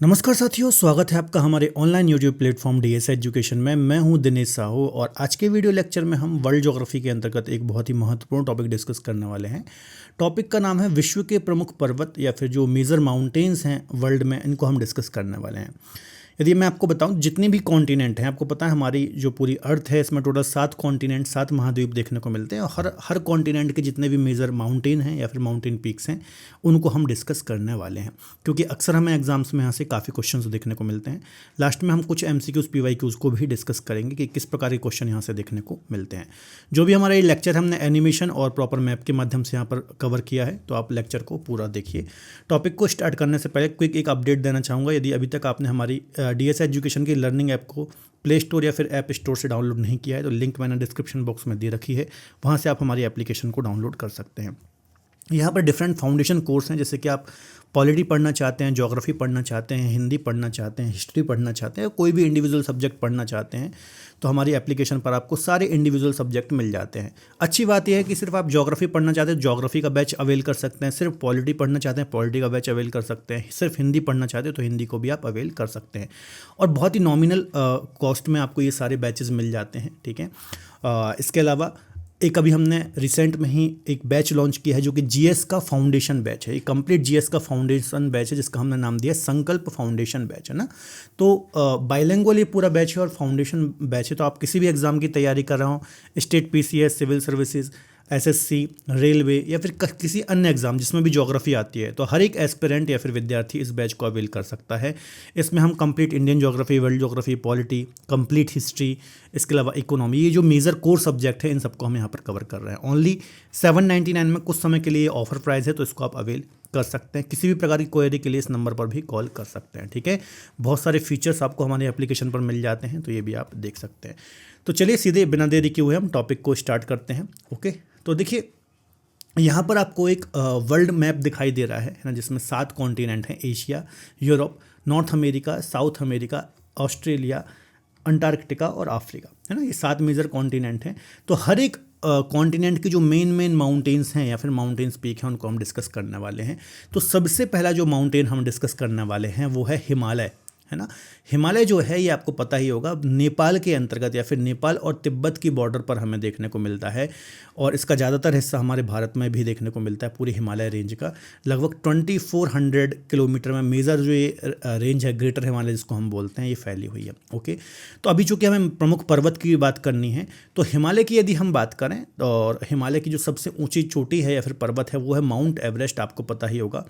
नमस्कार साथियों, स्वागत है आपका हमारे online YouTube platform DS education में। मैं हूं दिनेश साहू और आज के वीडियो लेक्चर में हम वर्ल्ड ज्योग्राफी के अंतर्गत एक बहुत ही महत्वपूर्ण टॉपिक डिस्कस करने वाले हैं। टॉपिक का नाम है विश्व के प्रमुख पर्वत या फिर जो मेजर माउंटेन्स हैं वर्ल्ड में, इनको हम डिस्कस करने वाले हैं। यदि मैं आपको बताऊं, जितने भी कॉन्टिनेंट हैं, आपको पता है हमारी जो पूरी अर्थ है इसमें टोटल 7 कॉन्टिनेंट, 7 महाद्वीप देखने को मिलते हैं और हर कॉन्टिनेंट के जितने भी मेजर माउंटेन हैं या फिर माउंटेन पीक्स हैं उनको हम डिस्कस करने वाले हैं, क्योंकि अक्सर हमें एग्जाम्स में यहाँ से काफ़ी क्वेश्चंस देखने को मिलते हैं। लास्ट में हम कुछ एमसीक्यूज पीवाईक्यूज को भी डिस्कस करेंगे कि किस प्रकार के क्वेश्चन यहाँ से देखने को मिलते हैं। जो भी हमारा ये लेक्चर हमने एनिमेशन और प्रॉपर मैप के माध्यम से यहाँ पर कवर किया है, तो आप लेक्चर को पूरा देखिए। टॉपिक को स्टार्ट करने से पहले क्विक एक अपडेट देना चाहूँगा। यदि अभी तक आपने हमारी डीएस एजुकेशन की लर्निंग ऐप को प्ले स्टोर या फिर ऐप स्टोर से डाउनलोड नहीं किया है, तो लिंक मैंने डिस्क्रिप्शन बॉक्स में दे रखी है, वहाँ से आप हमारी एप्लीकेशन को डाउनलोड कर सकते हैं। यहाँ पर डिफरेंट फाउंडेशन कोर्स हैं, जैसे कि आप पॉलिटी पढ़ना चाहते हैं, ज्योग्राफी पढ़ना चाहते हैं, हिंदी पढ़ना चाहते हैं, हिस्ट्री पढ़ना चाहते हैं, कोई भी इंडिविजुअल सब्जेक्ट पढ़ना चाहते हैं, तो हमारी एप्लीकेशन पर आपको सारे इंडिविजुअल सब्जेक्ट मिल जाते हैं। अच्छी बात यह है कि सिर्फ आप ज्योग्राफी पढ़ना चाहते हैं ज्योग्राफी का बैच अवेल कर सकते हैं, सिर्फ पॉलिटी पढ़ना चाहते हैं पॉलिटी का बैच अवेल कर सकते हैं, सिर्फ हिंदी पढ़ना चाहते हैं तो हिंदी को भी आप अवेल कर सकते हैं। और बहुत ही नॉमिनल कॉस्ट में आपको ये सारे बैचेस मिल जाते हैं, ठीक है। इसके अलावा एक अभी हमने रिसेंट में ही एक बैच लॉन्च किया है जो कि जीएस का फाउंडेशन बैच है। एक कंप्लीट जीएस का फाउंडेशन बैच है जिसका हमने नाम दिया संकल्प फाउंडेशन बैच, है ना। तो बाइलिंगुअल ये पूरा बैच है और फाउंडेशन बैच है। तो आप किसी भी एग्ज़ाम की तैयारी कर रहे हो, state PCS, civil services, SSC, railway या फिर किसी अन्य एग्जाम जिसमें भी ज्योग्राफी आती है, तो हर एक एस्पिरेंट या फिर विद्यार्थी इस बैच को अवेल कर सकता है। इसमें हम complete Indian geography, world geography, polity, complete history, इसके अलावा इकोनॉमी, ये जो मेजर कोर सब्जेक्ट है इन सबको हम यहाँ पर कवर कर रहे हैं। ओनली 799 में कुछ समय के लिए ऑफर प्राइस है, तो इसको आप अवेल कर सकते हैं। किसी भी प्रकार की क्वेरी के लिए इस नंबर पर भी कॉल कर सकते हैं, ठीक है। बहुत सारे फीचर्स आपको हमारे एप्लीकेशन पर मिल जाते हैं, तो ये भी आप देख सकते हैं। तो चलिए सीधे बिना देरी किए हुए हम टॉपिक को स्टार्ट करते हैं। ओके, तो देखिए यहाँ पर आपको एक वर्ल्ड मैप दिखाई दे रहा है ना, जिसमें 7 कॉन्टिनेंट हैं: Asia, Europe, north America, south America, Australia, Antarctica और अफ्रीका, है ना। ये 7 मेजर कॉन्टिनेंट हैं। तो हर एक कॉन्टिनेंट की जो मेन माउंटेन्स हैं या फिर माउंटेन्स पीक हैं उनको हम डिस्कस करने वाले हैं। तो सबसे पहला जो माउंटेन हम डिस्कस करने वाले हैं वो है हिमालय, है ना। हिमालय जो है ये आपको पता ही होगा, नेपाल के अंतर्गत या फिर नेपाल और तिब्बत की बॉर्डर पर हमें देखने को मिलता है और इसका ज़्यादातर हिस्सा हमारे भारत में भी देखने को मिलता है। पूरी हिमालय रेंज का लगभग 2400 किलोमीटर में मेजर जो ये रेंज है, ग्रेटर हिमालय जिसको हम बोलते हैं, ये फैली हुई है। ओके, तो अभी चूँकि हमें प्रमुख पर्वत की बात करनी है, तो हिमालय की यदि हम बात करें, और हिमालय की जो सबसे ऊँची चोटी है या फिर पर्वत है वो है माउंट एवरेस्ट, आपको पता ही होगा।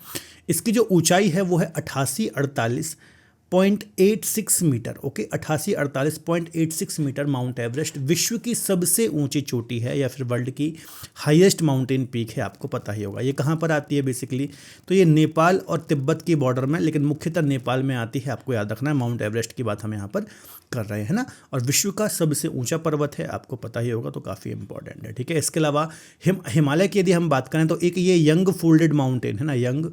इसकी जो ऊँचाई है वो है 8848.86 metre. Okay, 8848.86 metre Mount Everest विश्व की सबसे ऊंची चोटी है या फिर वर्ल्ड की हाईएस्ट माउंटेन पीक है, आपको पता ही होगा। ये कहाँ पर आती है बेसिकली, तो ये नेपाल और तिब्बत की बॉर्डर में, लेकिन मुख्यतः नेपाल में आती है, आपको याद रखना है। माउंट एवरेस्ट की बात हम यहाँ पर कर रहे हैं ना, और विश्व का सबसे ऊंचा पर्वत है, आपको पता ही होगा, तो काफ़ी इंपॉर्टेंट है, ठीक है। इसके अलावा हिमालय की यदि हम बात करें तो एक ये यंग फोल्डेड माउंटेन है ना, यंग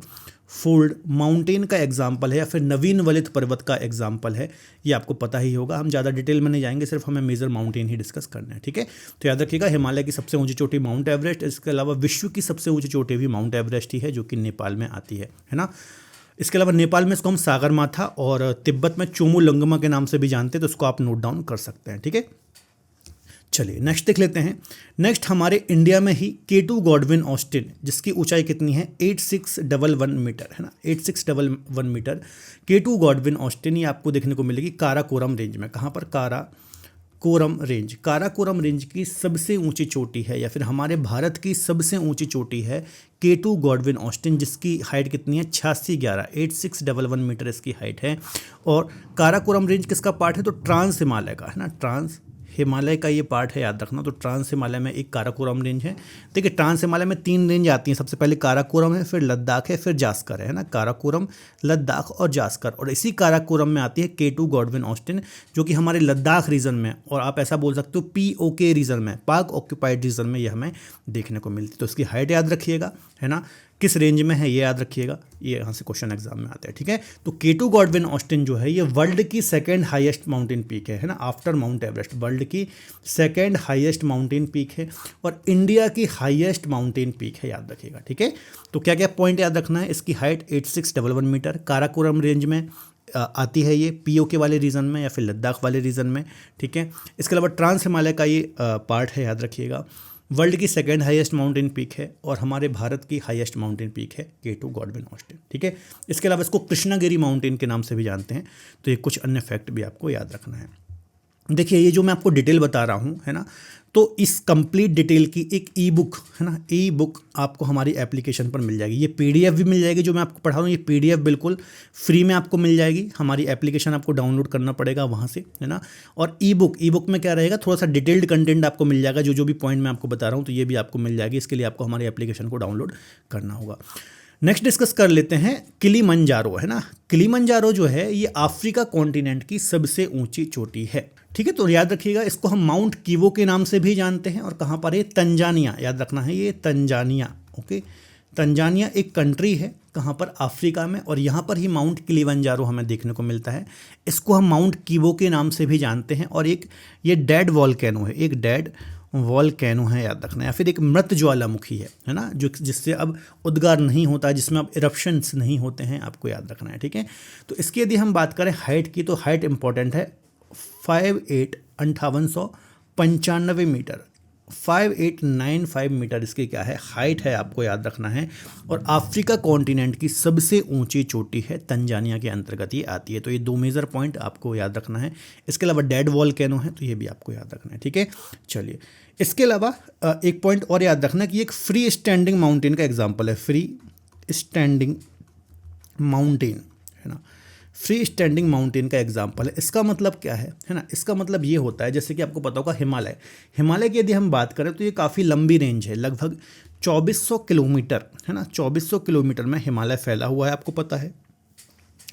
फोल्ड माउंटेन का एग्जाम्पल है या फिर नवीन वलित पर्वत का एग्जाम्पल है, ये आपको पता ही होगा। हम ज़्यादा डिटेल में नहीं जाएंगे, सिर्फ हमें मेजर माउंटेन ही डिस्कस करना है, ठीक है। तो याद रखिएगा, हिमालय की सबसे ऊंची चोटी माउंट एवरेस्ट, इसके अलावा विश्व की सबसे ऊंची चोटी भी माउंट एवरेस्ट ही है, जो कि नेपाल में आती है ना। इसके अलावा नेपाल में इसको हम सागरमाथा और तिब्बत में चोमोलंगमा के नाम से भी जानते हैं, तो इसको आप नोट डाउन कर सकते हैं, ठीक है। चलिए नेक्स्ट देख लेते हैं। नेक्स्ट हमारे इंडिया में ही केटू गॉडविन ऑस्टिन, जिसकी ऊंचाई कितनी है, 8611 मीटर, है ना, 8611 मीटर। केटू गॉडविन ऑस्टिन ये आपको देखने को मिलेगी काराकोरम रेंज में। कहाँ पर, काराकोरम रेंज। काराकोरम रेंज की सबसे ऊंची चोटी है या फिर हमारे भारत की सबसे ऊंची चोटी है केटू गॉडविन ऑस्टिन, जिसकी हाइट कितनी है, 8611 मीटर इसकी हाइट है। और काराकोरम रेंज किसका पार्ट है, तो ट्रांस हिमालय का, है ना, ट्रांस हिमालय का ये पार्ट है, याद रखना। तो ट्रांस हिमालय में एक काराकोरम रेंज है। देखिए ट्रांस हिमालय में 3 रेंज आती हैं, सबसे पहले काराकोरम है, फिर लद्दाख है, फिर जास्कर है ना। काराकोरम, लद्दाख और जास्कर, और इसी काराकोरम में आती है केटू गॉडविन ऑस्टिन, जो कि हमारे लद्दाख रीजन में, और आप ऐसा बोल सकते हो POK रीजन में, पाक ऑक्यूपाइड रीजन में ये हमें देखने को मिलती है। तो इसकी हाइट याद रखिएगा, है ना, किस रेंज में है ये याद रखिएगा, ये यहाँ से क्वेश्चन एग्जाम में आता है, ठीक है। तो केटू गॉडविन ऑस्टिन जो है ये वर्ल्ड की सेकंड हाईएस्ट माउंटेन पीक है ना, आफ्टर माउंट एवरेस्ट। वर्ल्ड की सेकंड हाईएस्ट माउंटेन पीक है और इंडिया की हाईएस्ट माउंटेन पीक है, याद रखिएगा, ठीक है। तो क्या क्या पॉइंट याद रखना है, इसकी हाइट 8611 मीटर, काराकोरम रेंज में आती है ये पीओके वाले रीजन में या फिर लद्दाख वाले रीजन में, ठीक है। इसके अलावा ट्रांस हिमालय का ये पार्ट है, याद रखिएगा। वर्ल्ड की सेकंड हाईएस्ट माउंटेन पीक है और हमारे भारत की हाईएस्ट माउंटेन पीक है K2 गॉडविन ऑस्टिन, ठीक है। इसके अलावा इसको कृष्णागिरी माउंटेन के नाम से भी जानते हैं। तो ये कुछ अन्य फैक्ट भी आपको याद रखना है। देखिए ये जो मैं आपको डिटेल बता रहा हूँ, है ना, तो इस कंप्लीट डिटेल की एक ई बुक, है ना, ई बुक आपको हमारी एप्लीकेशन पर मिल जाएगी। ये पीडीएफ भी मिल जाएगी जो मैं आपको पढ़ा रहा हूँ, ये पीडीएफ बिल्कुल फ्री में आपको मिल जाएगी। हमारी एप्लीकेशन आपको डाउनलोड करना पड़ेगा वहाँ से, है ना। और ई बुक में क्या रहेगा, थोड़ा सा डिटेल्ड कंटेंट आपको मिल जाएगा। जो भी पॉइंट मैं आपको बता रहा हूँ तो ये भी आपको मिल जाएगी। इसके लिए आपको हमारी एप्लीकेशन को डाउनलोड करना होगा। नेक्स्ट डिस्कस कर लेते हैं किलिमंजारो, है ना। किलिमंजारो जो है ये अफ्रीका कॉन्टिनेंट की सबसे ऊंची चोटी है, ठीक है। तो याद रखिएगा इसको हम माउंट कीवो के नाम से भी जानते हैं। और कहाँ पर है, तंजानिया, याद रखना है ये तंजानिया, ओके। तंजानिया एक कंट्री है, कहाँ पर, अफ्रीका में। और यहाँ पर ही माउंट किलिमंजारो हमें देखने को मिलता है। इसको हम माउंट कीवो के नाम से भी जानते हैं। और एक ये डेड वॉल्केनो है, एक डेड वॉल्केनो है, याद रखना है। या फिर एक मृत ज्वालामुखी है ना, जो जिससे अब उद्गार नहीं होता, जिसमें अब इरप्शंस नहीं होते हैं, आपको याद रखना है, ठीक है। तो इसकी यदि हम बात करें हाइट की, तो हाइट इंपॉर्टेंट है, 5895 मीटर, 5895 मीटर इसकी क्या है, हाइट है, आपको याद रखना है। और अफ्रीका कॉन्टिनेंट की सबसे ऊंची चोटी है, तंजानिया के अंतर्गत ये आती है। तो ये 2 मेजर पॉइंट आपको याद रखना है। इसके अलावा डेड वॉल्केनो है, तो ये भी आपको याद रखना है, ठीक है। चलिए, इसके अलावा एक पॉइंट और याद रखना कि एक फ्री स्टैंडिंग माउंटेन का एग्जाम्पल है, फ्री स्टैंडिंग माउंटेन, है ना। फ्री स्टैंडिंग माउंटेन का एग्जाम्पल है। इसका मतलब क्या है ना, इसका मतलब ये होता है, जैसे कि आपको पता होगा हिमालय की यदि हम बात करें तो ये काफ़ी लंबी रेंज है, लगभग 2400 किलोमीटर, है ना। 2400 किलोमीटर में हिमालय फैला हुआ है, आपको पता है,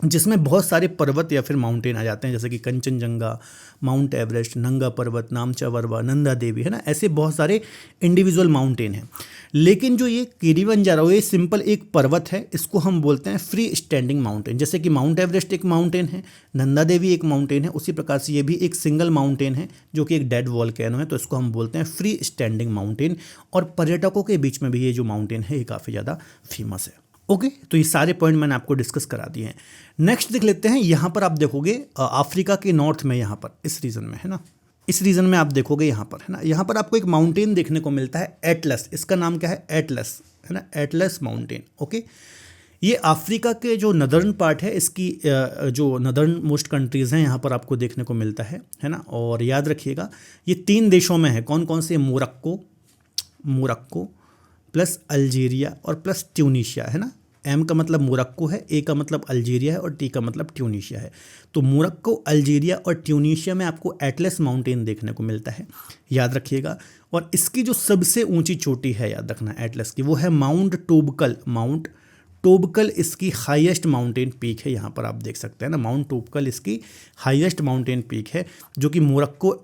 जिसमें बहुत सारे पर्वत या फिर माउंटेन आ जाते हैं, जैसे कि कंचनजंगा, माउंट एवरेस्ट, नंगा पर्वत, नामचा वरवा, नंदा देवी, है ना। ऐसे बहुत सारे इंडिविजुअल माउंटेन हैं। लेकिन जो ये किलिमंजारो, ये सिंपल एक पर्वत है, इसको हम बोलते हैं फ्री स्टैंडिंग माउंटेन। जैसे कि माउंट एवरेस्ट एक माउंटेन है, नंदा देवी एक माउंटेन है, उसी प्रकार से ये भी एक सिंगल माउंटेन है जो कि एक डेड वॉल्केनो है। तो इसको हम बोलते हैं फ्री स्टैंडिंग माउंटेन। और पर्यटकों के बीच में भी ये जो माउंटेन है ये काफ़ी ज़्यादा फेमस है, ओके। तो ये सारे पॉइंट मैंने आपको डिस्कस करा दिए हैं। नेक्स्ट देख लेते हैं। यहाँ पर आप देखोगे अफ्रीका के नॉर्थ में, यहाँ पर इस रीजन में, है ना, इस रीजन में आप देखोगे यहाँ पर, है ना, यहाँ पर आपको एक माउंटेन देखने को मिलता है, एटलस। इसका नाम क्या है, एटलस, है ना, एटलस माउंटेन, ओके। ये अफ्रीका के जो नदर्न पार्ट है, इसकी जो नदर्न मोस्ट कंट्रीज़ हैं यहाँ पर आपको देखने को मिलता है ना। और याद रखिएगा ये 3 देशों में है, कौन कौन से, मोरक्को प्लस अल्जीरिया और प्लस ट्यूनीशिया, है ना। एम का मतलब मोरक्को है, ए का मतलब अल्जीरिया है और टी का मतलब ट्यूनीशिया है। तो मोरक्को, अल्जीरिया और ट्यूनीशिया में आपको एटलस माउंटेन देखने को मिलता है, याद रखिएगा। और इसकी जो सबसे ऊंची चोटी है, याद रखना एटलस की, वो है माउंट टोबकल। माउंट टोबकल इसकी हाईएस्ट माउंटेन पीक है, यहाँ पर आप देख सकते हैं ना, माउंट टोबकल इसकी हाईएस्ट माउंटेन पीक है, जो कि मोरक्को,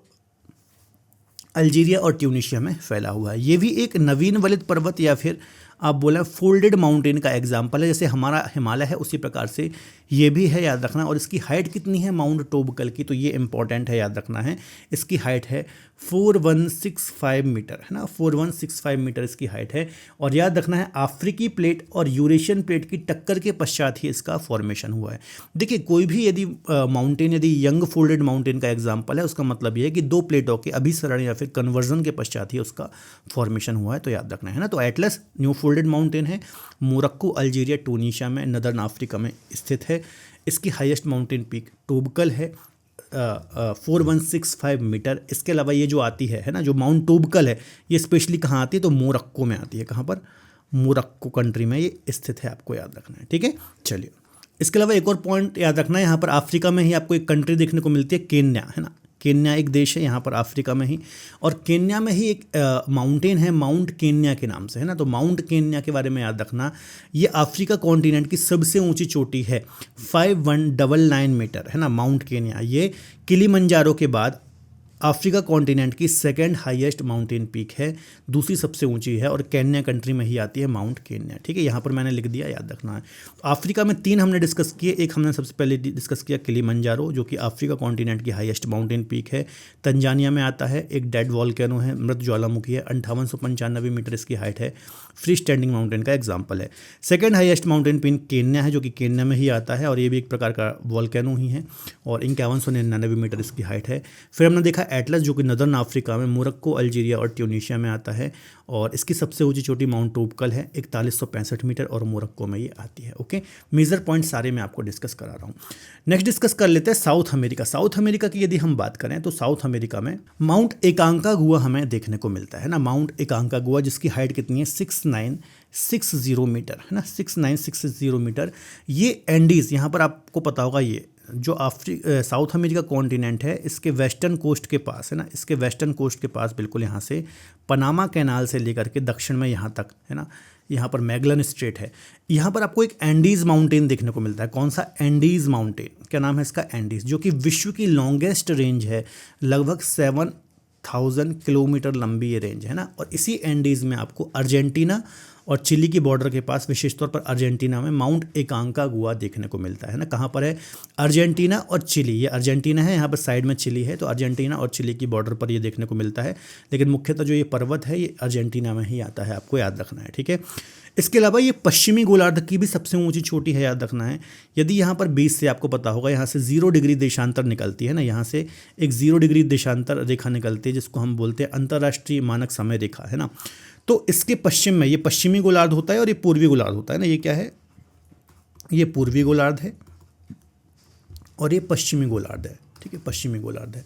अल्जीरिया और ट्यूनीशिया में फैला हुआ है। ये भी एक नवीन वलित पर्वत या फिर आप बोला फोल्डेड माउंटेन का एग्जाम्पल है। जैसे हमारा हिमालय है उसी प्रकार से ये भी है, याद रखना। और इसकी हाइट कितनी है माउंट टोबकल की, तो ये इंपॉर्टेंट है, याद रखना है। इसकी हाइट है 4165 मीटर, है ना, 4165 मीटर इसकी हाइट है। और याद रखना है अफ्रीकी प्लेट और यूरेशियन प्लेट की टक्कर के पश्चात ही इसका फॉर्मेशन हुआ है। देखिए कोई भी यदि माउंटेन यदि यंग फोल्डेड माउंटेन का एग्जाम्पल है, उसका मतलब ये है कि 2 प्लेटों के अभिसरण या फिर कन्वर्जन के पश्चात ही उसका फॉर्मेशन हुआ है, तो याद रखना है ना। तो एटलस न्यू फोल्डेड माउंटेन है, मोरक्को, अल्जीरिया, ट्यूनीशिया में, नदर्न अफ्रीका में स्थित है। इसकी हाईएस्ट माउंटेन पीक टोबकल है, 4165 मीटर। इसके अलावा ये जो आती है ना, जो माउंट टोबकल है, ये स्पेशली कहाँ आती है, तो मोरक्को में आती है। कहाँ पर, मोरक्को कंट्री में ये स्थित है, आपको याद रखना है, ठीक है। चलिए, इसके अलावा एक और पॉइंट याद रखना है, यहाँ पर अफ्रीका में ही आपको एक कंट्री देखने को मिलती है, केन्या, है ना। केन्या एक देश है यहाँ पर अफ्रीका में ही, और केन्या में ही एक माउंटेन है माउंट केन्या के नाम से, है ना। तो माउंट केन्या के बारे में याद रखना, ये अफ्रीका कॉन्टिनेंट की सबसे ऊंची चोटी है, 5199 मीटर, है ना, माउंट केन्या। ये किलिमंजारो के बाद अफ्रीका कॉन्टिनेंट की सेकंड हाईएस्ट माउंटेन पीक है, दूसरी सबसे ऊंची है और केन्या कंट्री में ही आती है माउंट केन्या। ठीक है, यहाँ पर मैंने लिख दिया, याद रखना है। अफ्रीका में 3 हमने डिस्कस किए। एक हमने सबसे पहले डिस्कस किया किलिमंजारो, जो कि अफ्रीका कॉन्टिनेंट की हाईएस्ट माउंटेन पीक है, तंजानिया में आता है। एक डेड वॉल्केनो है, मृत ज्वालामुखी है, 5895 मीटर इसकी हाइट है, फ्री स्टैंडिंग माउंटेन का एग्जाम्पल है। Second highest mountain peak Kenya है, जो कि केन्या में ही आता है और ये भी एक प्रकार का वॉल्केनो ही है और 5199 मीटर इसकी हाइट है। फिर हमने देखा एटलस, जो कि नदर्न अफ्रीका में मोरक्को, अल्जीरिया और ट्यूनीशिया में आता है और इसकी सबसे ऊंची चोटी माउंट टोपकल है, 4165 मीटर और मोरक्को में ये आती है। ओके, मेजर पॉइंट सारे मैं आपको डिस्कस करा रहा हूँ। नेक्स्ट डिस्कस कर लेते हैं साउथ अमेरिका। साउथ अमेरिका की यदि हम बात करें तो साउथ अमेरिका में माउंट एकांकागुआ हमें देखने को मिलता है ना। माउंट एकांकागुआ जिसकी हाइट कितनी है 6960 मीटर है ना, 6960 मीटर। ये एंडीज, यहाँ पर आपको पता होगा ये जो साउथ अमेरिका कॉन्टिनेंट है इसके वेस्टर्न कोस्ट के पास है ना, इसके वेस्टर्न कोस्ट के पास बिल्कुल यहाँ से पनामा कैनाल से लेकर के दक्षिण में यहाँ तक है ना, यहाँ पर मैगलन स्ट्रेट है। यहाँ पर आपको एक एंडीज़ माउंटेन देखने को मिलता है। कौन सा? Andes mountain. क्या नाम है इसका? एंडीज़, जो कि विश्व की लॉन्गेस्ट रेंज है, लगभग 7000 किलोमीटर लंबी ये रेंज है ना। और इसी एंडीज़ में आपको अर्जेंटीना और चिली की बॉर्डर के पास, विशेष तौर पर अर्जेंटीना में माउंट एकांकागुआ देखने को मिलता है ना। कहाँ पर है? अर्जेंटीना और चिली। ये अर्जेंटीना है, यहाँ पर साइड में चिली है, तो अर्जेंटीना और चिली की बॉर्डर पर ये देखने को मिलता है। लेकिन मुख्यतः जो ये पर्वत है ये अर्जेंटीना में ही आता है, आपको याद रखना है। ठीक है, इसके अलावा ये पश्चिमी गोलार्ध की भी सबसे ऊंची चोटी है, याद रखना है। यदि यहाँ पर 20 से, आपको पता होगा यहाँ से 0 डिग्री देशांतर निकलती है ना, यहाँ से एक 0 डिग्री देशांतर रेखा निकलती है जिसको हम बोलते हैं अंतर्राष्ट्रीय मानक समय रेखा है ना। तो इसके पश्चिम में ये पश्चिमी गोलार्ध होता है और ये पूर्वी गोलार्ध होता है ना। ये क्या है? ये पूर्वी गोलार्ध है और ये पश्चिमी गोलार्ध है। ठीक है, पश्चिमी गोलार्ध है।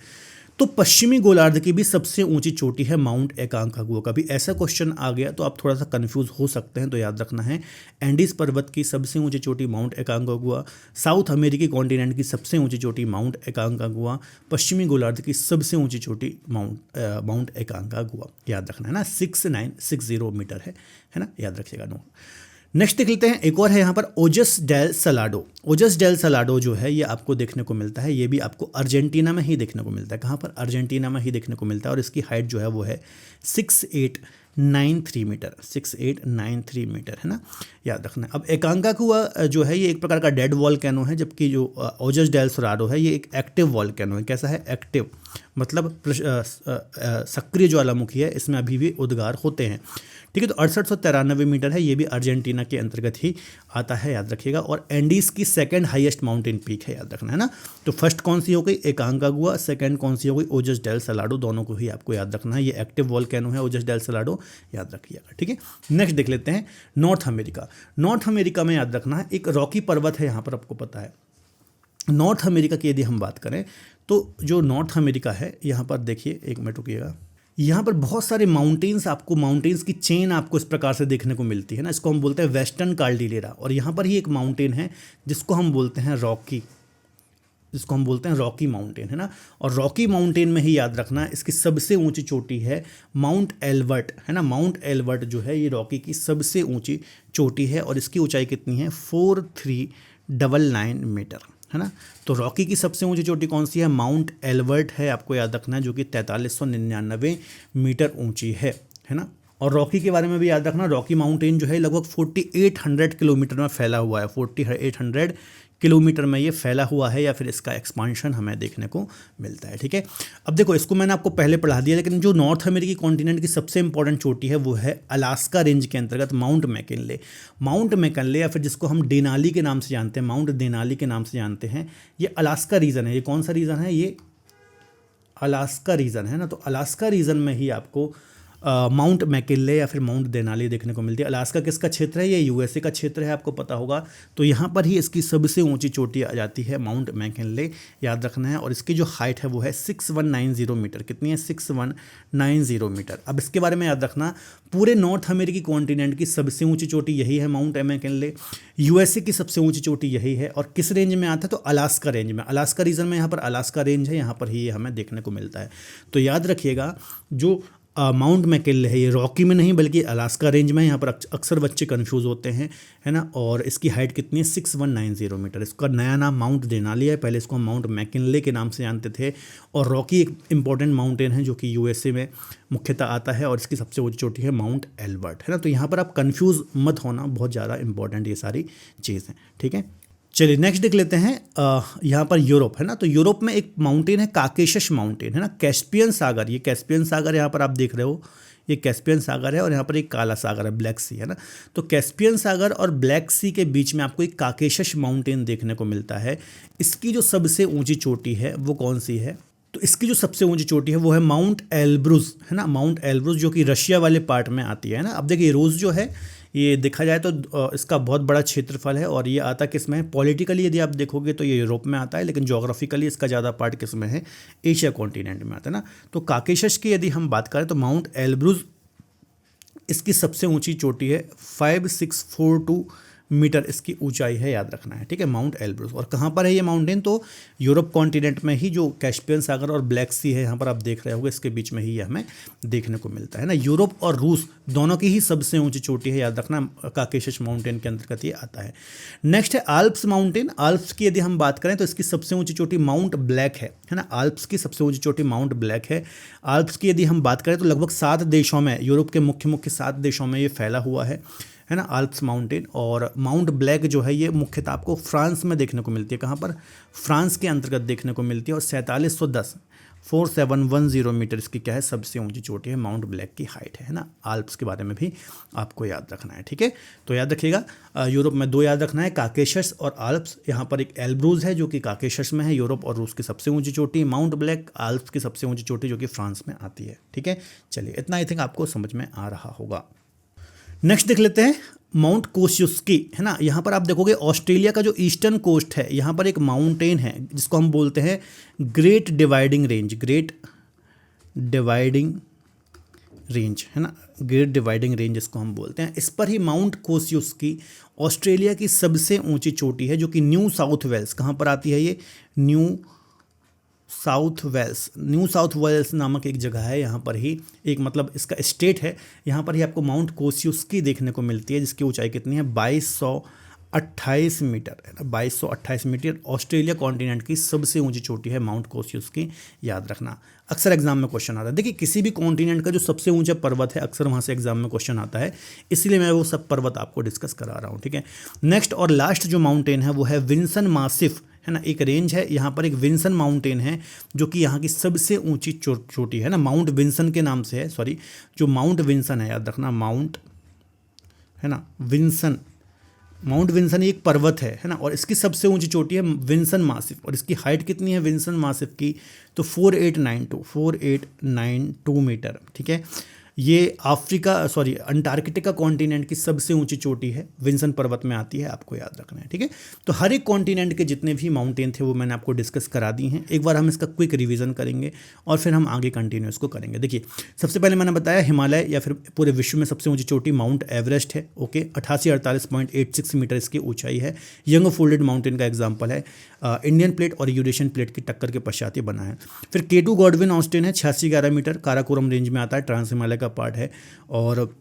तो पश्चिमी गोलार्ध की भी सबसे ऊंची चोटी है माउंट एकांकागुआ। कभी ऐसा क्वेश्चन आ गया तो आप थोड़ा सा कंफ्यूज हो सकते हैं, तो याद रखना है एंडीज पर्वत की सबसे ऊंची चोटी माउंट एकांकागुआ, साउथ अमेरिकी कॉन्टिनेंट की सबसे ऊंची चोटी माउंट एकांकागुआ, पश्चिमी गोलार्ध की सबसे ऊंची चोटी माउंट एकांकागुआ, याद रखना है ना। 6960 मीटर है ना, याद रखिएगा। नो, नेक्स्ट देख लेते हैं, एक और है यहाँ पर ओजस डेल सलाडो। ओजस डेल सलाडो जो है ये आपको देखने को मिलता है, ये भी आपको अर्जेंटीना में ही देखने को मिलता है। कहाँ पर? अर्जेंटीना में ही देखने को मिलता है और इसकी हाइट जो है वो है 6893 मीटर, 6893 मीटर है ना, याद रखना है। अब एकांकागुआ जो है ये एक प्रकार का डेड वॉल्केनो है, जबकि जो ओजस डेल सलाडो है ये एक एक्टिव वॉल्केनो है। कैसा है? एक्टिव, मतलब सक्रिय ज्वालामुखी है, इसमें अभी भी उद्गार होते हैं। ठीक है, तो 6893 मीटर है, ये भी अर्जेंटीना के अंतर्गत ही आता है, याद रखिएगा। और एंडीज की सेकंड हाईएस्ट माउंटेन पीक है, याद रखना है ना। तो फर्स्ट कौन सी हो गई? एकांकागुआ। सेकंड कौन सी हो गई? ओजस डेल सलाडो। दोनों को ही आपको याद रखना है, ये एक्टिव वॉल्केनो है ओजस डेल सलाडो, याद रखिएगा। ठीक है, नेक्स्ट देख लेते हैं नॉर्थ अमेरिका। नॉर्थ अमेरिका में याद रखना है एक रॉकी पर्वत है, यहाँ पर आपको पता है। नॉर्थ अमेरिका की यदि हम बात करें तो जो नॉर्थ अमेरिका है, यहाँ पर देखिए, एक मिनट रुकिएगा, यहाँ पर बहुत सारे माउंटेन्स, आपको माउंटेन्स की चेन आपको इस प्रकार से देखने को मिलती है ना। इसको हम बोलते हैं वेस्टर्न कार्डिलेरा। और यहाँ पर ही एक माउंटेन है जिसको हम बोलते हैं रॉकी, जिसको हम बोलते हैं रॉकी माउंटेन है ना। और रॉकी माउंटेन में ही याद रखना इसकी सबसे ऊंची चोटी है माउंट एल्बर्ट है ना। माउंट एल्बर्ट जो है ये रॉकी की सबसे ऊंची चोटी है और इसकी ऊंचाई कितनी है? 4399 मीटर है ना। तो रॉकी की सबसे ऊंची चोटी कौन सी है? माउंट एल्बर्ट है, आपको याद रखना है, जो कि 4399 मीटर ऊंची है ना। और रॉकी के बारे में भी याद रखना, रॉकी माउंटेन जो है लगभग 4800 किलोमीटर में फैला हुआ है। 4800 किलोमीटर में ये फैला हुआ है, या फिर इसका एक्सपांशन हमें देखने को मिलता है। ठीक है, अब देखो इसको मैंने आपको पहले पढ़ा दिया, लेकिन जो नॉर्थ अमेरिकी कॉन्टिनेंट की सबसे इंपॉर्टेंट चोटी है वो है अलास्का रेंज के अंतर्गत माउंट मैकिनले। माउंट मैकिनले, या फिर जिसको हम डेनाली के नाम से जानते हैं, माउंट डेनाली के नाम से जानते हैं, ये अलास्का रीजन है। ये कौन सा रीजन है? ये अलास्का रीजन है ना। तो अलास्का रीजन में ही आपको माउंट मैकिनले या फिर माउंट देनाली देखने को मिलती है। अलास्का किसका क्षेत्र है? ये यूएसए का क्षेत्र है, आपको पता होगा। तो यहाँ पर ही इसकी सबसे ऊंची चोटी आ जाती है माउंट मैकिनले, याद रखना है। और इसकी जो हाइट है वो है 6190 मीटर। कितनी है? 6190 मीटर। अब इसके बारे में याद रखना, पूरे नॉर्थ अमेरिकी कॉन्टिनेंट की सबसे ऊंची चोटी यही है, माउंट मैकिनले। यूएसए की सबसे ऊंची चोटी यही है। और किस रेंज में आता है? तो अलास्का रेंज में। अलास्का रीजन में यहाँ पर अलास्का रेंज है, यहाँ पर ही ये हमें देखने को मिलता है। तो याद रखिएगा, जो माउंट मैकिनले है, ये रॉकी में नहीं बल्कि अलास्का रेंज में है। यहाँ पर अक्सर बच्चे कंफ्यूज होते हैं, है ना। और इसकी हाइट कितनी है, 6190 मीटर। इसका नया नाम माउंट देना लिया है, पहले इसको हम माउंट मैकिनले के नाम से जानते थे। और रॉकी एक इंपॉर्टेंट माउंटेन है जो कि यूएसए में मुख्यतः आता है, और इसकी सबसे ऊंची चोटी है माउंट एल्बर्ट, है ना। तो यहाँ पर आप कन्फ्यूज़ मत होना, बहुत ज़्यादा इंपॉर्टेंट ये सारी चीज़ हैं, ठीक है। चलिए नेक्स्ट देख लेते हैं, यहाँ पर यूरोप, है ना। तो यूरोप में एक माउंटेन है काकेशस माउंटेन, है ना। कैस्पियन सागर, ये कैस्पियन सागर यहाँ पर आप देख रहे हो, ये कैस्पियन सागर है, और यहाँ पर एक काला सागर है, ब्लैक सी, है ना। तो कैस्पियन सागर और ब्लैक सी के बीच में आपको एक काकेशस माउंटेन देखने को मिलता है। इसकी जो सबसे ऊंची चोटी है वो कौन सी है, तो इसकी जो सबसे ऊंची चोटी है वो है माउंट एल्ब्रुज, है ना। माउंट एल्ब्रुज जो कि रशिया वाले पार्ट में आती है ना। अब देखिए रूस जो है ये देखा जाए तो इसका बहुत बड़ा क्षेत्रफल है, और ये आता किस में है, पॉलिटिकली यदि आप देखोगे तो ये यूरोप में आता है, लेकिन जोग्राफिकली इसका ज़्यादा पार्ट किस में है, एशिया कॉन्टिनेंट में आता है ना। तो काकेशस की यदि हम बात करें तो माउंट एल्ब्रुज इसकी सबसे ऊंची चोटी है, 5642 मीटर इसकी ऊंचाई है, याद रखना है, ठीक है। माउंट एल्ब्रुज, और कहाँ पर है ये माउंटेन, तो यूरोप कॉन्टिनेंट में ही, जो कैस्पियन सागर और ब्लैक सी है यहाँ पर आप देख रहे होंगे, इसके बीच में ही ये हमें देखने को मिलता है ना। यूरोप और रूस दोनों की ही सबसे ऊंची चोटी है, याद रखना, काकेशस माउंटेन के अंतर्गत ये आता है। नेक्स्ट है आल्प्स माउंटेन। आल्प्स की यदि हम बात करें तो इसकी सबसे ऊंची चोटी माउंट ब्लैक है ना। आल्प्स की सबसे ऊंची चोटी माउंट ब्लैक है। आल्प्स की यदि हम बात करें तो लगभग 7 देशों में, यूरोप के मुख्य 7 देशों में ये फैला हुआ है ना, आल्प्स माउंटेन। और माउंट ब्लैक जो है ये मुख्यतः आपको फ्रांस में देखने को मिलती है, कहाँ पर, फ्रांस के अंतर्गत देखने को मिलती है। और 4710 मीटर इसकी क्या है, सबसे ऊंची चोटी है, माउंट ब्लैक की हाइट है ना। आल्प्स के बारे में भी आपको याद रखना है, ठीक है। तो याद रखिएगा, यूरोप में 2 याद रखना है, काकेशस और आल्प्स। यहाँ पर एक एल्ब्रूज है जो कि काकेशस में है, यूरोप और रूस की सबसे ऊंची चोटी, माउंट ब्लैक आल्प्स की सबसे ऊंची चोटी जो कि फ्रांस में आती है, ठीक है। चलिए इतना आई थिंक आपको समझ में आ रहा होगा। नेक्स्ट देख लेते हैं माउंट कोस्युस्की, है ना। यहाँ पर आप देखोगे ऑस्ट्रेलिया का जो ईस्टर्न कोस्ट है, यहाँ पर एक माउंटेन है जिसको हम बोलते हैं great dividing range, great dividing range, है ना। ग्रेट डिवाइडिंग रेंज जिसको हम बोलते हैं, इस पर ही माउंट कोस्युस्की ऑस्ट्रेलिया की सबसे ऊंची चोटी है, जो कि न्यू साउथ वेल्स, कहाँ पर आती है ये, न्यू साउथ वेल्स नामक एक जगह है, यहाँ पर ही एक, मतलब इसका स्टेट है, यहाँ पर ही आपको माउंट कोस्युस्की देखने को मिलती है, जिसकी ऊंचाई कितनी है, 2228 मीटर, है ना। 2228 मीटर ऑस्ट्रेलिया कॉन्टिनेंट की सबसे ऊंची चोटी है माउंट कोस्युस्की, याद रखना। अक्सर एग्जाम में क्वेश्चन आता है, देखिए किसी भी कॉन्टिनेंट का जो सबसे ऊंचा पर्वत है अक्सर वहाँ से एग्जाम में क्वेश्चन आता है, इसलिए मैं वो सब पर्वत आपको डिस्कस करा रहा हूँ, ठीक है। नेक्स्ट और लास्ट जो माउंटेन है वो है विंसन मासिफ, है ना। एक रेंज है, यहाँ पर एक विंसन माउंटेन है जो कि यहाँ की सबसे ऊंची चोटी है ना, माउंट विंसन के नाम से है, सॉरी, जो माउंट विंसन है, याद रखना, माउंट, है ना, विंसन, माउंट विंसन एक पर्वत है ना। और इसकी सबसे ऊंची चोटी है विंसन मासिफ, और इसकी हाइट कितनी है विंसन मासिफ की, तो 4892 मीटर, ठीक है। ये अंटार्कटिका कॉन्टिनेंट की सबसे ऊंची चोटी है, विंसन पर्वत में आती है, आपको याद रखना है, ठीक है। तो हर एक कॉन्टिनेंट के जितने भी माउंटेन थे वो मैंने आपको डिस्कस करा दी हैं। एक बार हम इसका क्विक रिवीजन करेंगे और फिर हम आगे कंटिन्यू इसको करेंगे। देखिए सबसे पहले मैंने बताया हिमालय या फिर पूरे विश्व में सबसे ऊंची चोटी माउंट एवरेस्ट है, ओके। 8848.86 मीटर इसकी ऊंचाई है, यंग फोल्डेड माउंटेन का एग्जाम्पल है, इंडियन प्लेट और यूरेशियन प्लेट की टक्कर के पश्चात ये बना है। फिर K2 गॉडविन ऑस्टिन है, 8611 मीटर, काराकोरम रेंज में आता है, ट्रांस हिमालय का पार्ट है। और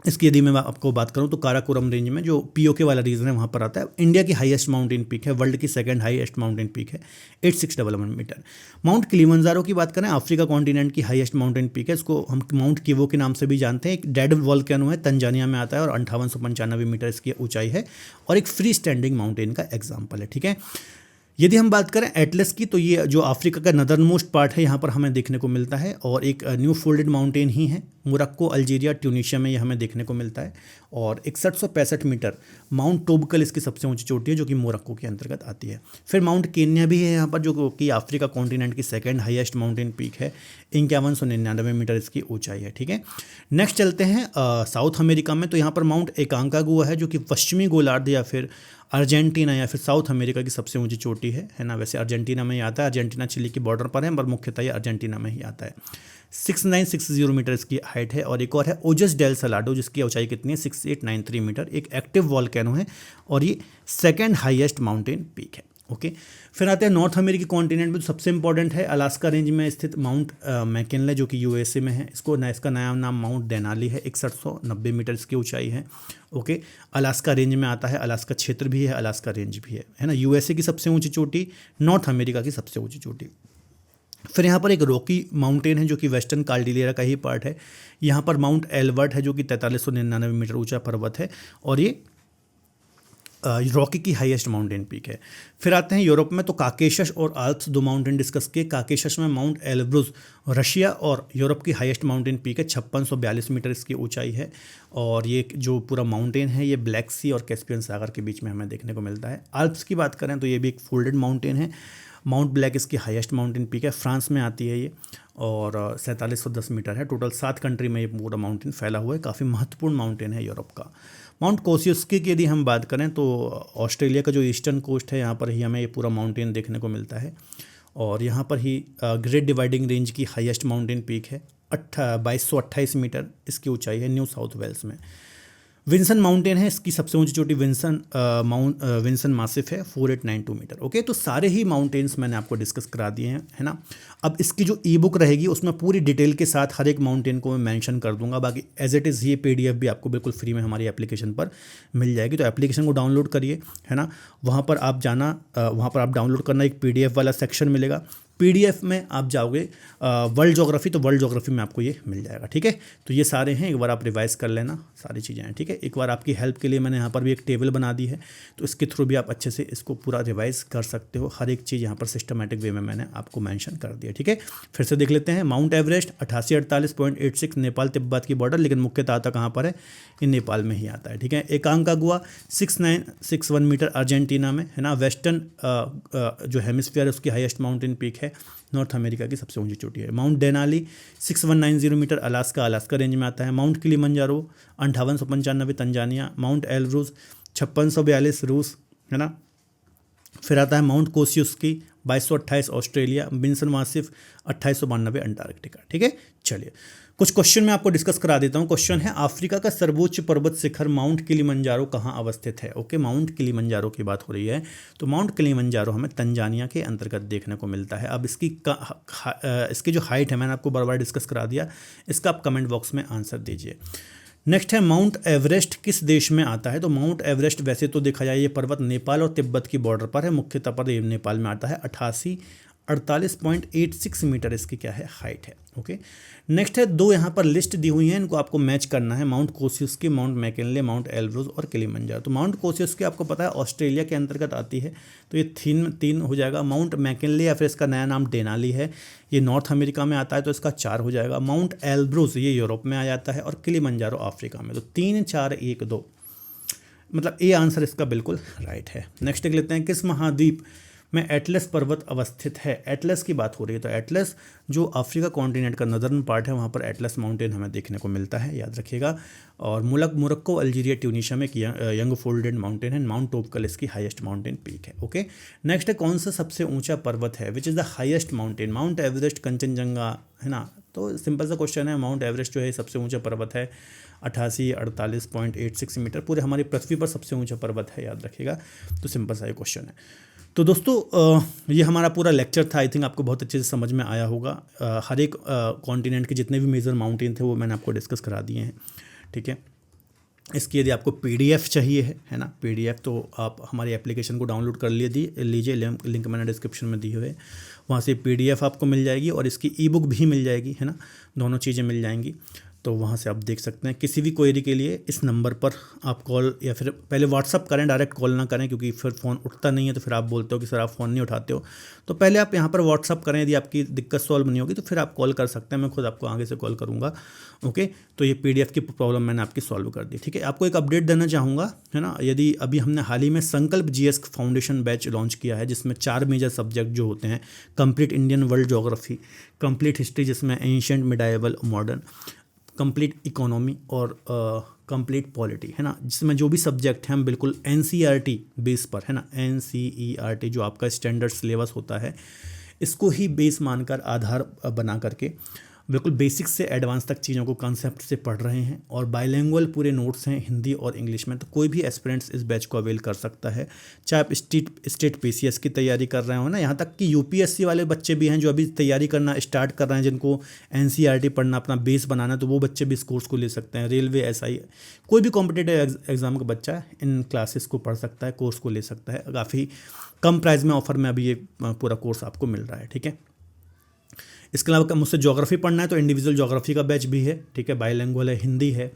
इसकी यदि मैं आपको बात करूं तो काराकोरम रेंज में जो POK वाला रीजन है वहाँ पर आता है। इंडिया की हाईएस्ट माउंटेन पीक है, वर्ल्ड की सेकंड हाईएस्ट माउंटेन पीक है, 8611 मीटर। माउंट किलिमंजारो की बात करें, अफ्रीका कॉन्टिनेंट की हाईएस्ट माउंटेन पीक है, इसको हम माउंट किवो के नाम से भी जानते हैं। एक डेड वॉल्केनो है, तंजानिया में आता है और 5895 मीटर इसकी ऊंचाई है, और एक फ्री स्टैंडिंग माउंटेन का एग्जाम्पल है, ठीक है। यदि हम बात करें एटलस की, तो ये जो अफ्रीका का नदर्न मोस्ट पार्ट है यहाँ पर हमें देखने को मिलता है, और एक न्यू फोल्डेड माउंटेन ही है, मोरक्को, अल्जीरिया, ट्यूनीशिया में ये हमें देखने को मिलता है। और 6165 मीटर माउंट टोबकल इसकी सबसे ऊंची चोटी है, जो कि मोरक्को के अंतर्गत आती है। फिर माउंट केन्या भी है यहाँ पर, जो कि अफ्रीका कॉन्टिनेंट की सेकंड हाईएस्ट माउंटेन पीक है, 5199 मीटर इसकी ऊंचाई है, ठीक है। नेक्स्ट चलते हैं साउथ अमेरिका में, तो यहाँ पर माउंट एकांकागुआ है, जो कि पश्चिमी गोलार्ध या फिर अर्जेंटीना या फिर साउथ अमेरिका की सबसे ऊंची चोटी है ना। वैसे अर्जेंटीना में ही आता है, अर्जेंटीना चिली के बॉर्डर पर है, पर मुख्यतः ये अर्जेंटीना में ही आता है। 6960 मीटर इसकी हाइट है। और एक और है ओजस डेल सलाडो, जिसकी ऊंचाई कितनी है, 6893 मीटर, एक एक्टिव वॉल्केनो है, और ये सेकंड हाईएस्ट माउंटेन पीक है। ओके। फिर आते हैं नॉर्थ अमेरिकी कॉन्टिनेंट में, सबसे इंपॉर्टेंट है अलास्का रेंज में स्थित माउंट मैकिनले जो कि यूएसए में है। इसका नया नाम माउंट डेनाली है। 6190 मीटर इसकी ऊंचाई है। ओके, अलास्का रेंज में आता है, अलास्का क्षेत्र भी है, अलास्का रेंज भी है ना। यूएसए की सबसे ऊंची चोटी, नॉर्थ अमेरिका की सबसे ऊंची चोटी। फिर यहाँ पर एक रॉकी माउंटेन है जो कि वेस्टर्न कार्डिलेरा का ही पार्ट है। यहाँ पर माउंट एल्बर्ट है जो कि 4399 मीटर ऊंचा पर्वत है और ये रॉकी की हाईएस्ट माउंटेन पीक है। फिर आते हैं यूरोप में, तो काकेशस और आल्प्स दो माउंटेन डिस्कस किए। काकेशस में माउंट एल्ब्रुज रशिया और यूरोप की हाईएस्ट माउंटेन पीक है, 5642 मीटर इसकी ऊंचाई है। और ये जो पूरा माउंटेन है ये ब्लैक सी और कैस्पियन सागर के बीच में हमें देखने को मिलता है। आल्प्स की बात करें तो ये भी एक फोल्डेड माउंटेन है। माउंट ब्लैक इसकी हाईएस्ट माउंटेन पीक है, फ्रांस में आती है ये और 4710 मीटर है। टोटल 7 कंट्री में ये पूरा माउंटेन फैला हुआ है, काफ़ी महत्वपूर्ण माउंटेन है यूरोप का। माउंट कोसियुस्की की यदि हम बात करें तो ऑस्ट्रेलिया का जो ईस्टर्न कोस्ट है यहाँ पर ही हमें ये पूरा माउंटेन देखने को मिलता है और यहाँ पर ही ग्रेट डिवाइडिंग रेंज की हाईएस्ट माउंटेन पीक है, 2228 मीटर इसकी ऊंचाई है, न्यू साउथ वेल्स में। विंसन माउंटेन है, इसकी सबसे ऊंची चोटी विंसन मासिफ है, 4892 मीटर। ओके, तो सारे ही माउंटेन्स मैंने आपको डिस्कस करा दिए हैं, है ना। अब इसकी जो ई बुक रहेगी उसमें पूरी डिटेल के साथ हर एक माउंटेन को मैं मेंशन कर दूंगा। बाकी एज इट इज़ ये पीडीएफ भी आपको बिल्कुल फ्री में हमारी एप्लीकेशन पर मिल जाएगी। तो एप्लीकेशन को डाउनलोड करिए, है ना। वहाँ पर आप डाउनलोड करना, एक पीडीएफ वाला सेक्शन मिलेगा। पीडीएफ में आप जाओगे वर्ल्ड ज्योग्राफी, तो वर्ल्ड ज्योग्राफी में आपको ये मिल जाएगा, ठीक है। तो ये सारे हैं, एक बार आप रिवाइज कर लेना सारी चीज़ें हैं, ठीक है। एक बार आपकी हेल्प के लिए मैंने यहाँ पर भी एक टेबल बना दी है, तो इसके थ्रू भी आप अच्छे से इसको पूरा रिवाइज कर सकते हो। हर एक चीज़ यहाँ पर सिस्टमेटिक वे में मैंने आपको मेंशन कर दिया, ठीक है। फिर से देख लेते हैं। माउंट एवरेस्ट 8848.86 नेपाल तिब्बत की बॉर्डर, लेकिन मुख्यतः आता कहाँ पर है, ये नेपाल में ही आता है, ठीक है। एकांकागुआ 6961 मीटर अर्जेंटीना में, है ना। वेस्टर्न जो हेमिस्फीयर है उसकी हाईएस्ट माउंटेन पीक है, नॉर्थ अमेरिका की सबसे ऊंची चोटी है। Mount Denali 6190 metre Alaska Range में आता है। Mount Kilimanjaro 5895 Tanzania. Mount Elbrus 5642 रूस, है ना। फिर आता है Mount Kosciuszko 2228 Australia. Vinson Massif 2892 Antarctica, ठीक है। चलिए कुछ क्वेश्चन मैं आपको डिस्कस करा देता हूँ। क्वेश्चन है, अफ्रीका का सर्वोच्च पर्वत शिखर माउंट किलिमंजारो कहाँ अवस्थित है। ओके, माउंट किलिमंजारो की बात हो रही है, तो माउंट किलिमंजारो हमें तंजानिया के अंतर्गत देखने को मिलता है। अब इसकी जो हाइट है मैंने आपको बार बार डिस्कस करा दिया, इसका आप कमेंट बॉक्स में आंसर दीजिए। नेक्स्ट है, माउंट एवरेस्ट किस देश में आता है। तो माउंट एवरेस्ट वैसे तो देखा जाए ये पर्वत नेपाल और तिब्बत की बॉर्डर पर है, मुख्यतः पर ये नेपाल में आता है। 48.86 मीटर इसकी क्या है, हाइट है। ओके, नेक्स्ट है, दो यहाँ पर लिस्ट दी हुई हैं, इनको आपको मैच करना है। माउंट कोसियुस्की, माउंट मैकिनले, माउंट एल्ब्रुज और किलिमंजारो। तो माउंट कोसियुस्की आपको पता है ऑस्ट्रेलिया के अंतर्गत आती है, तो ये तीन हो जाएगा। माउंट मैकिनले या फिर इसका नया नाम डेनाली है, ये नॉर्थ अमेरिका में आता है, तो इसका 4 हो जाएगा। माउंट एल्ब्रुज ये यूरोप में आ जाता है और किलिमंजारो अफ्रीका में। तो 3 4 1 2, मतलब ये आंसर इसका बिल्कुल राइट है। नेक्स्ट देख लेते हैं, किस महाद्वीप में एटलस पर्वत अवस्थित है। एटलस की बात हो रही है, तो एटलस जो अफ्रीका कॉन्टिनेंट का नदर्न पार्ट है वहाँ पर एटलस माउंटेन हमें देखने को मिलता है, याद रखिएगा। और मोरक्को, अल्जीरिया, ट्यूनीशिया में यंग फोल्डेड माउंटेन है। माउंट टोपकल इसकी हाईएस्ट माउंटेन पीक है। ओके, नेक्स्ट है, कौन सा सबसे ऊंचा पर्वत है, which is the highest mountain. Mount Everest, Kanchenjunga, है ना। तो सिंपल सा क्वेश्चन है, माउंट एवरेस्ट जो है सबसे ऊंचा पर्वत है, 48.86 मीटर, पूरे हमारी पृथ्वी पर सबसे ऊंचा पर्वत है, याद रखिएगा। तो सिंपल सा ये क्वेश्चन है। तो दोस्तों ये हमारा पूरा लेक्चर था, आई थिंक आपको बहुत अच्छे से समझ में आया होगा। हर एक कॉन्टिनेंट के जितने भी मेजर माउंटेन थे वो मैंने आपको डिस्कस करा दिए हैं, ठीक है। इसकी यदि आपको पीडीएफ चाहिए है ना, पीडीएफ, तो आप हमारी एप्लीकेशन को डाउनलोड कर लीजिए। लिंक मैंने डिस्क्रिप्शन में दी हुई है, वहाँ से पीडीएफ आपको मिल जाएगी और इसकी ई बुक भी मिल जाएगी, है ना। दोनों चीज़ें मिल जाएंगी, तो वहाँ से आप देख सकते हैं। किसी भी क्वेरी के लिए इस नंबर पर आप कॉल या फिर पहले व्हाट्सअप करें, डायरेक्ट कॉल ना करें, क्योंकि फिर फ़ोन उठता नहीं है, तो फिर आप बोलते हो कि सर आप फ़ोन नहीं उठाते हो। तो पहले आप यहाँ पर व्हाट्सअप करें, यदि आपकी दिक्कत सॉल्व नहीं होगी तो फिर आप कॉल कर सकते हैं, मैं खुद आपको आगे से कॉल करूँगा। ओके, तो ये पीडीएफ की प्रॉब्लम मैंने आपकी सॉल्व कर दी, ठीक है। आपको एक अपडेट देना चाहूँगा, है ना। यदि अभी हमने हाल ही में संकल्प जीएस फाउंडेशन बैच लॉन्च किया है, जिसमें 4 मेजर सब्जेक्ट जो होते हैं, complete Indian world geography, complete history जिसमें ancient, medieval, modern, complete economy और कंप्लीट पॉलिटी, है ना। जिसमें जो भी सब्जेक्ट हैं हम बिल्कुल एनसीईआरटी बेस पर, है ना, एनसीईआरटी जो आपका स्टैंडर्ड सिलेबस होता है, इसको ही बेस मानकर, आधार बना करके बिल्कुल बेसिक से एडवांस तक चीज़ों को कंसेप्ट से पढ़ रहे हैं और बाइलिंगुअल पूरे नोट्स हैं हिंदी और इंग्लिश में। तो कोई भी एस्पिरेंट्स इस बैच को अवेल कर सकता है, चाहे आप स्टेट पीसीएस की तैयारी कर रहे हो ना, यहाँ तक कि यूपीएससी वाले बच्चे भी हैं जो अभी तैयारी करना स्टार्ट कर रहे हैं, जिनको एनसीईआरटी पढ़ना, अपना बेस बनाना, तो वो बच्चे भी इस कोर्स को ले सकते हैं। रेलवे, एसआई, कोई भी कॉम्पिटिटिव एग्जाम का बच्चा इन क्लासेस को पढ़ सकता है, कोर्स को ले सकता है। काफ़ी कम प्राइस में ऑफर में अभी ये पूरा कोर्स आपको मिल रहा है, ठीक है। इसके अलावा मुझसे ज्योग्राफी पढ़ना है तो इंडिविजुअल ज्योग्राफी का बैच भी है, ठीक है। बाइलिंगुअल है, हिंदी है,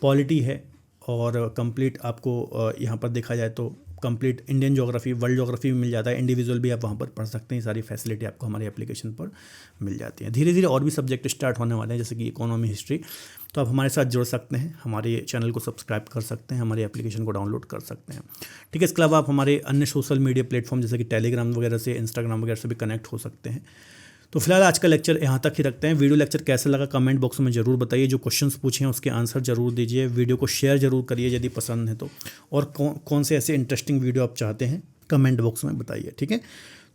पॉलिटी है और कंप्लीट आपको यहाँ पर देखा जाए तो complete Indian geography, world geography भी मिल जाता है। इंडिविजुअल भी आप वहाँ पर पढ़ सकते हैं, सारी फैसिलिटी आपको हमारी एप्लीकेशन पर मिल जाती है। धीरे धीरे और भी सब्जेक्ट स्टार्ट होने वाले हैं, जैसे कि इकोनॉमी, हिस्ट्री। तो आप हमारे साथ जुड़ सकते हैं, हमारे चैनल को सब्सक्राइब कर सकते हैं, हमारी एप्लीकेशन को डाउनलोड कर सकते हैं, ठीक है। इसके अलावा आप हमारे अन्य सोशल मीडिया प्लेटफॉर्म जैसे कि टेलीग्राम वगैरह से, इंस्टाग्राम वगैरह से भी कनेक्ट हो सकते हैं। तो फिलहाल आज का लेक्चर यहाँ तक ही रखते हैं। वीडियो लेक्चर कैसा लगा कमेंट बॉक्स में ज़रूर बताइए, जो क्वेश्चंस पूछे हैं उसके आंसर ज़रूर दीजिए, वीडियो को शेयर ज़रूर करिए यदि पसंद है तो, और कौन से ऐसे इंटरेस्टिंग वीडियो आप चाहते हैं कमेंट बॉक्स में बताइए, ठीक है।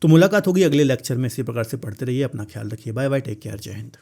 तो मुलाकात होगी अगले लेक्चर में। इसी प्रकार से पढ़ते रहिए, अपना ख्याल रखिए। बाय बाय, टेक केयर, जय हिंद।